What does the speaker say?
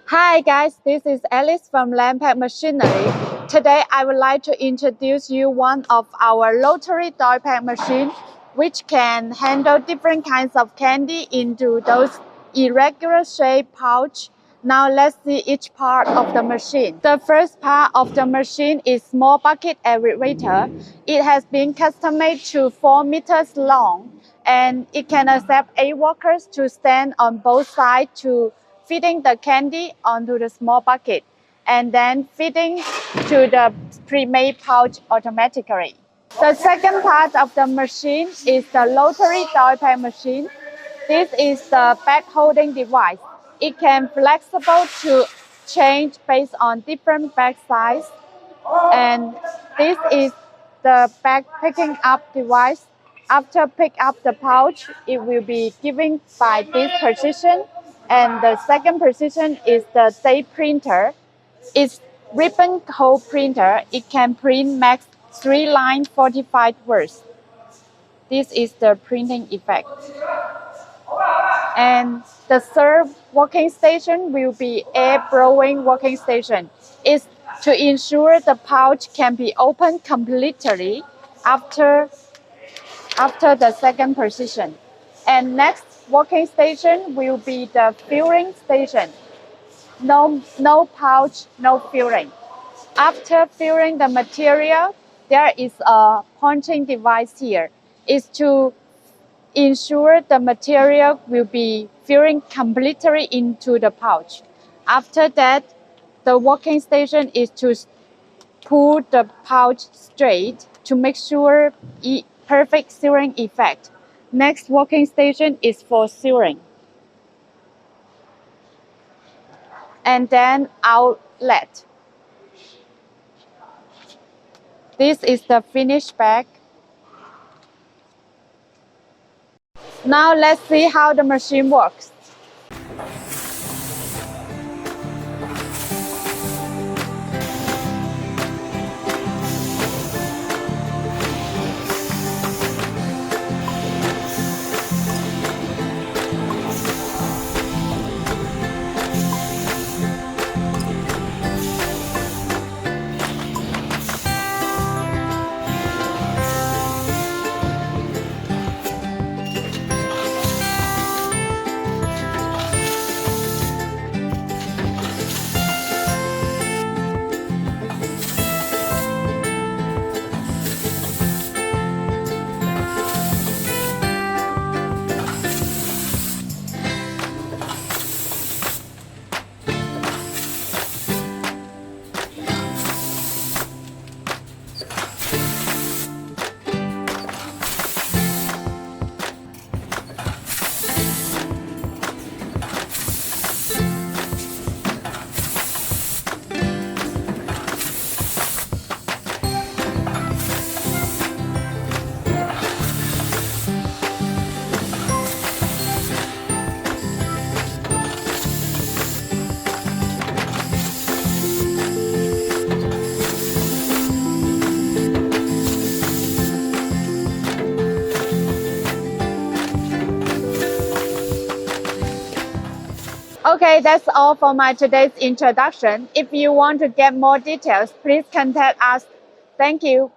Hi guys, this is Alice from Landpack Machinery. Today I would like to introduce you one of our rotary Doypack machine which can handle different kinds of candy into those irregular shaped pouch. Now let's see each part of the machine. The first part of the machine is small bucket aerator. It has been custom-made to 4 meters long and it can accept 8 workers to stand on both sides to feeding the candy onto the small bucket and then feeding to the pre-made pouch automatically. The second part of the machine is the rotary Doypack machine. This is the bag holding device. It can flexible to change based on different bag size. And this is the bag picking up device. After pick up the pouch, it will be given by this position. And the second position is the tape printer. It's ribbon hole printer. It can print max 3 line 45 words. This is the printing effect. And the third working station will be air blowing working station. It's to ensure the pouch can be opened completely after the second position. And next working station will be the filling station. No pouch, no filling. After filling the material, there is a punching device here. It's to ensure the material will be filling completely into the pouch. After that, the working station is to pull the pouch straight to make sure perfect sealing effect. Next working station is for sealing. And then outlet. This is the finished bag. Now let's see how the machine works. Okay, that's all for my today's introduction. If you want to get more details, please contact us. Thank you.